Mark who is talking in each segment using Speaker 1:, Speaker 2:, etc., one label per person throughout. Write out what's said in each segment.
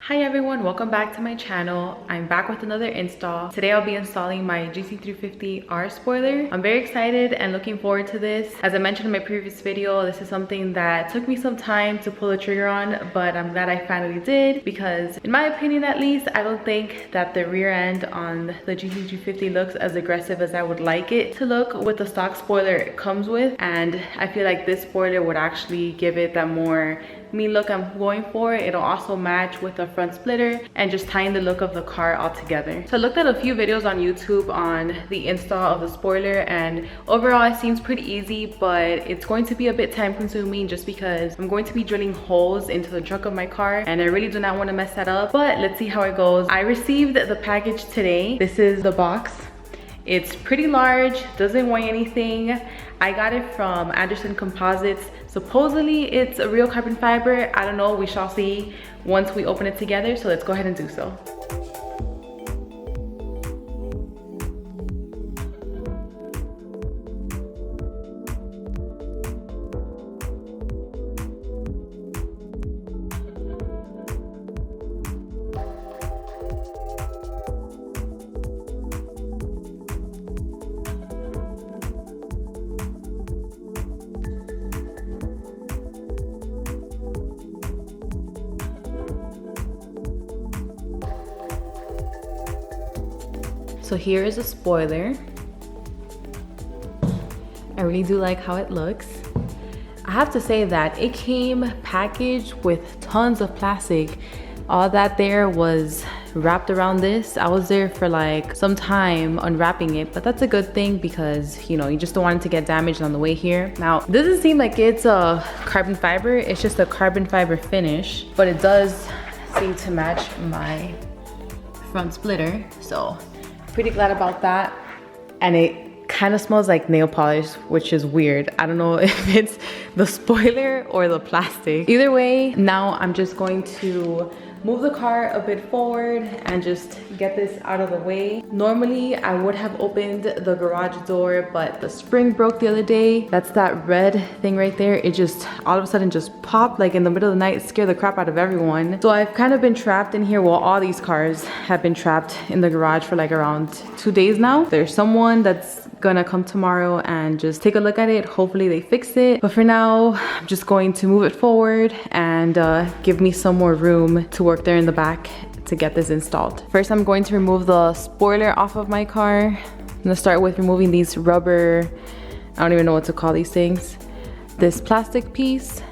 Speaker 1: Hi everyone, welcome back to my channel. I'm back with another install. Today I'll be installing my GT350R spoiler. I'm very excited and looking forward to this. As I mentioned in my previous video, this is something that took me some time to pull the trigger on, but I'm glad I finally did because in my opinion at least, I don't think that the rear end on the GT350 looks as aggressive as I would like it to look with the stock spoiler it comes with. And I feel like this spoiler would actually give it that more me look I'm going for. It'll also match with the front splitter and just tying the look of the car all together. So I looked at a few videos on YouTube on the install of the spoiler, and overall it seems pretty easy, but it's going to be a bit time consuming just because I'm going to be drilling holes into the trunk of my car and I really do not want to mess that up, but let's see how it goes. I received the package today. This is the box. It's pretty large, doesn't weigh anything. I got it from Anderson Composites. Supposedly it's a real carbon fiber. I don't know, we shall see once we open it together. So let's go ahead and do so. So here is a spoiler. I really do like how it looks. I have to say that it came packaged with tons of plastic. All that there was wrapped around this. I was there for like some time unwrapping it, but that's a good thing because, you know, you just don't want it to get damaged on the way here. Now, it doesn't seem like it's a carbon fiber. It's just a carbon fiber finish, but it does seem to match my front splitter. So pretty glad about that. And it kind of smells like nail polish, which is weird. I don't know if it's the spoiler or the plastic. Either way, now I'm just going to move the car a bit forward and just get this out of the way. Normally I would have opened the garage door, but the spring broke the other day. That's that red thing right there. It just all of a sudden just popped like in the middle of the night, scared the crap out of everyone. So I've kind of been trapped in here. Well, all these cars have been trapped in the garage for like around 2 days now. There's someone that's gonna come tomorrow and just take a look at it. Hopefully they fix it, but for now I'm just going to move it forward and give me some more room to work there in the back to get this installed. First, I'm going to remove the spoiler off of my car. I'm gonna start with removing these rubber, I don't even know what to call these things, this plastic piece,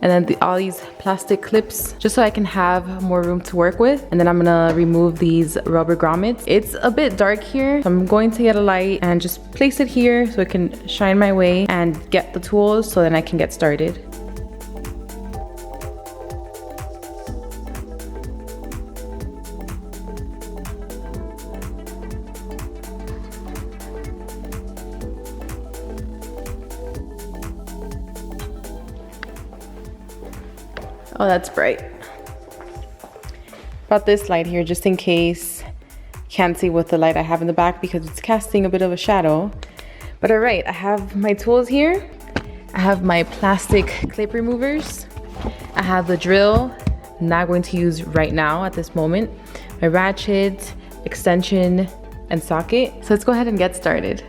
Speaker 1: and then all these plastic clips, just so I can have more room to work with. And then I'm gonna remove these rubber grommets. It's a bit dark here, so I'm going to get a light and just place it here so it can shine my way and get the tools so then I can get started. Oh, that's bright. Brought this light here just in case you can't see with the light I have in the back because it's casting a bit of a shadow. But all right, I have my tools here. I have my plastic clip removers. I have the drill, I'm not going to use right now at this moment. My ratchet, extension, and socket. So let's go ahead and get started.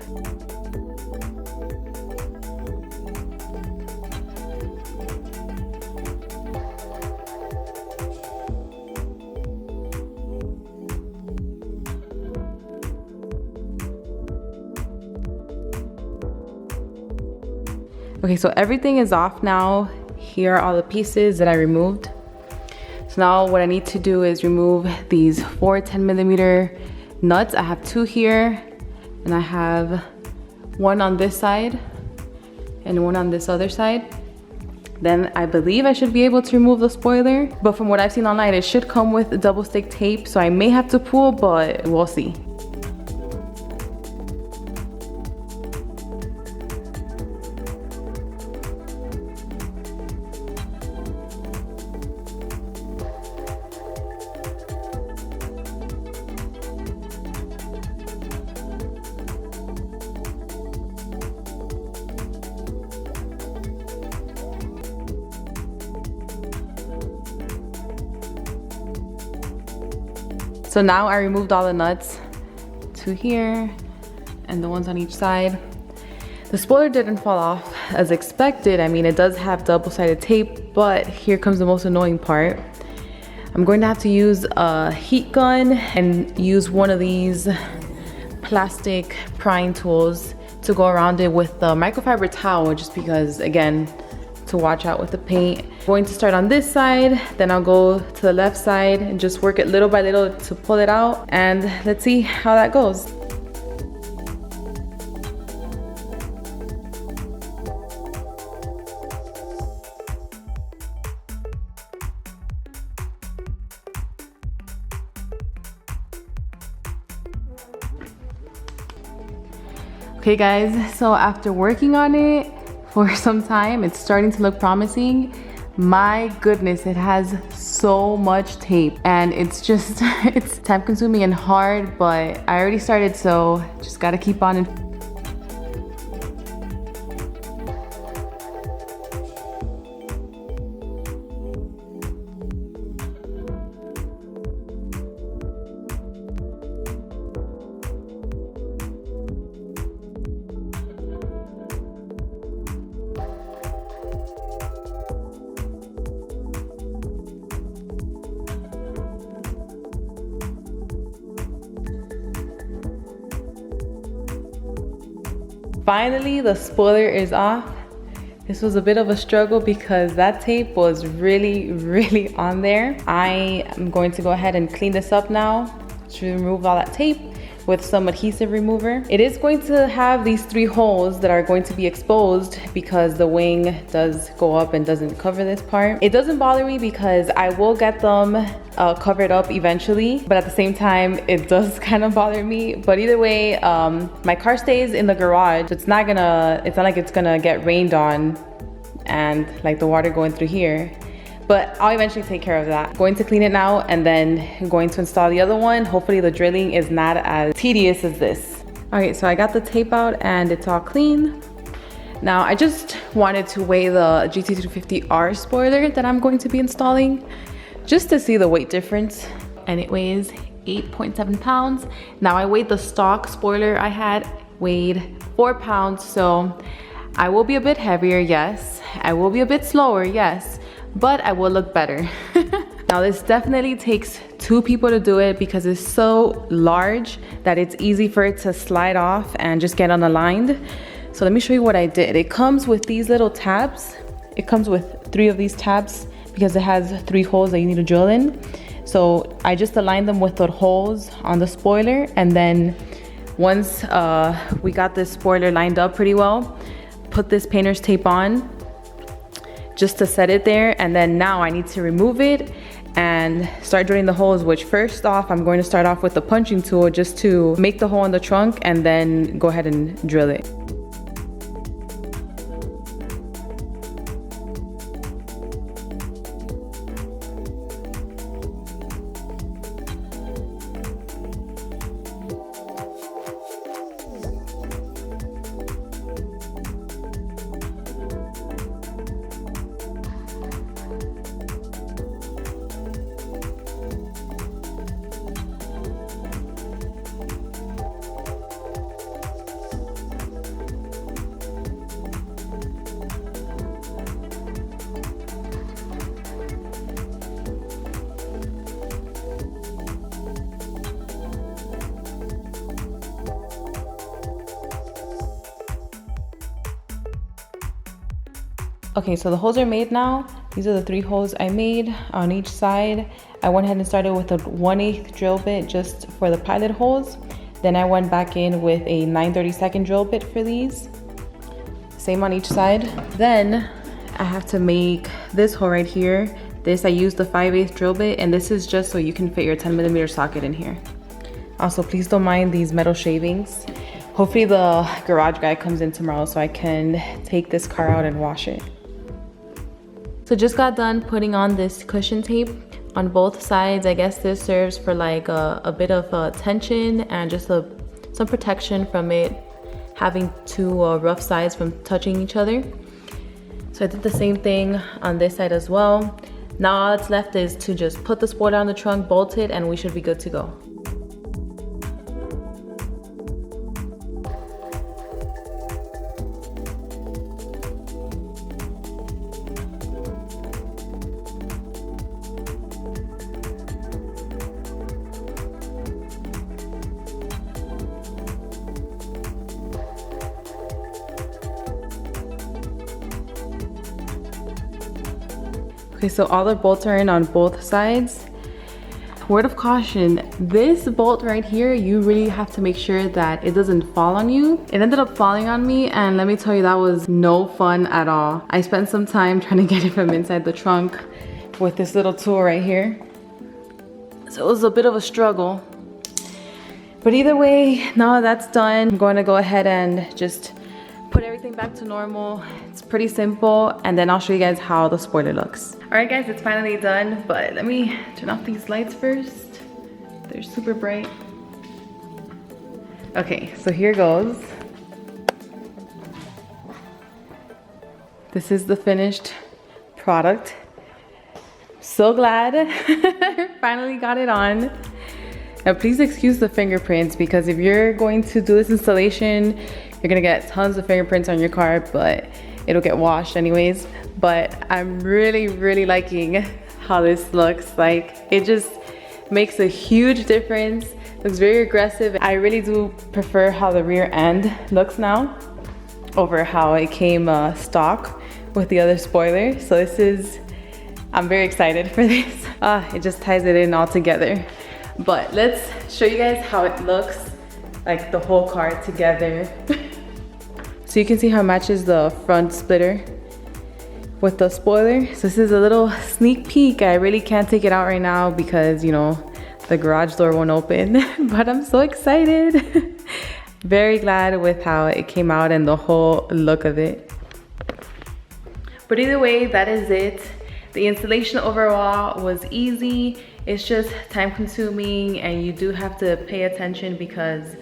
Speaker 1: Okay, so everything is off now. Here are all the pieces that I removed. So now what I need to do is remove these 4 10mm nuts. I have 2 here, and I have 1 on this side and 1 on this other side. Then I believe I should be able to remove the spoiler, but from what I've seen online, it should come with double stick tape, so I may have to pull, but we'll see. So now I removed all the nuts to here and the ones on each side. The spoiler didn't fall off as expected. I mean, it does have double-sided tape, but here comes the most annoying part. I'm going to have to use a heat gun and use one of these plastic prying tools to go around it with the microfiber towel, just because, again, to watch out with the paint. I'm going to start on this side, then I'll go to the left side and just work it little by little to pull it out, and let's see how that goes. Okay guys, so after working on it for some time, it's starting to look promising. My goodness, it has so much tape and it's just, it's time consuming and hard, but I already started, so just gotta keep on and finally, the spoiler is off. This was a bit of a struggle because that tape was really on there. I am going to go ahead and clean this up now to remove all that tape with some adhesive remover. It is going to have these 3 holes that are going to be exposed because the wing does go up and doesn't cover this part. It doesn't bother me because I will get them covered up eventually, but at the same time it does kind of bother me. But either way, my car stays in the garage. It's not like it's gonna get rained on and like the water going through here. But I'll eventually take care of that. Going to clean it now and then going to install the other one. Hopefully the drilling is not as tedious as this. All right, so I got the tape out and it's all clean. Now I just wanted to weigh the GT350R spoiler that I'm going to be installing just to see the weight difference. And it weighs 8.7 pounds. Now I weighed the stock spoiler I had, weighed 4 pounds. So I will be a bit heavier, yes. I will be a bit slower, yes. But I will look better. Now this definitely takes 2 people to do it because it's so large that it's easy for it to slide off and just get unaligned. So let me show you what I did. It comes with these little tabs. It comes with 3 of these tabs because it has 3 holes that you need to drill in. So I just aligned them with the holes on the spoiler, and then once we got this spoiler lined up pretty well, put this painter's tape on just to set it there, and then now I need to remove it and start drilling the holes, which first off I'm going to start off with the punching tool just to make the hole in the trunk and then go ahead and drill it. Okay, so the holes are made now. These are the 3 holes I made on each side. I went ahead and started with a 1/8 drill bit just for the pilot holes. Then I went back in with a 9/32 drill bit for these. Same on each side. Then I have to make this hole right here. This I used the 5/8 drill bit, and this is just so you can fit your 10mm socket in here. Also, please don't mind these metal shavings. Hopefully the garage guy comes in tomorrow so I can take this car out and wash it. So just got done putting on this cushion tape on both sides. I guess this serves for like a bit of tension and just some protection from it having 2 rough sides from touching each other. So I did the same thing on this side as well. Now all that's left is to just put the spoiler on the trunk, bolt it, and we should be good to go. Okay, so all the bolts are in on both sides. Word of caution, this bolt right here, you really have to make sure that it doesn't fall on you. It ended up falling on me, and let me tell you, that was no fun at all. I spent some time trying to get it from inside the trunk with this little tool right here. So it was a bit of a struggle. But either way, now that's done, I'm going to go ahead and just put everything back to normal. It's pretty simple, and then I'll show you guys how the spoiler looks. All right guys, it's finally done, but let me turn off these lights first. They're super bright. Okay, so here goes. This is the finished product. So glad finally got it on. Now please excuse the fingerprints, because if you're going to do this installation, you're gonna get tons of fingerprints on your car, but it'll get washed anyways. But I'm really liking how this looks. Like, it just makes a huge difference. Looks very aggressive. I really do prefer how the rear end looks now over how it came stock with the other spoiler. So this is, I'm very excited for this. It just ties it in all together. But let's show you guys how it looks, like the whole car together. So you can see how it matches the front splitter with the spoiler. So this is a little sneak peek. I really can't take it out right now because, you know, the garage door won't open, but I'm so excited. Very glad with how it came out and the whole look of it. But either way, that is it. The installation overall was easy. It's just time consuming, and you do have to pay attention because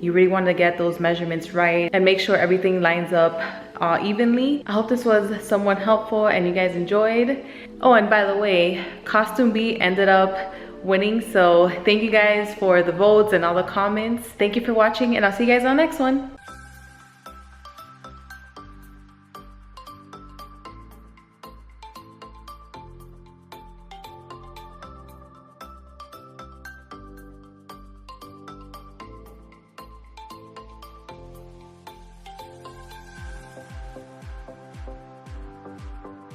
Speaker 1: you really want to get those measurements right and make sure everything lines up evenly. I hope this was somewhat helpful and you guys enjoyed. Oh, and by the way, Costume Bee ended up winning, so thank you guys for the votes and all the comments. Thank you for watching, and I'll see you guys on the next one.